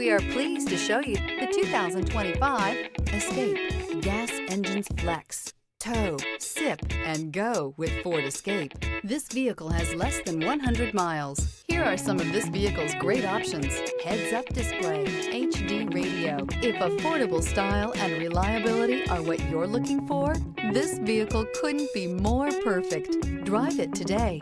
We are pleased to show you the 2025 Escape. Gas engines flex, tow, sip, and go with Ford Escape. This vehicle has less than 100 miles. Here are some of this vehicle's great options: heads-up display, HD radio. If affordable style and reliability are what you're looking for, this vehicle couldn't be more perfect. Drive it today.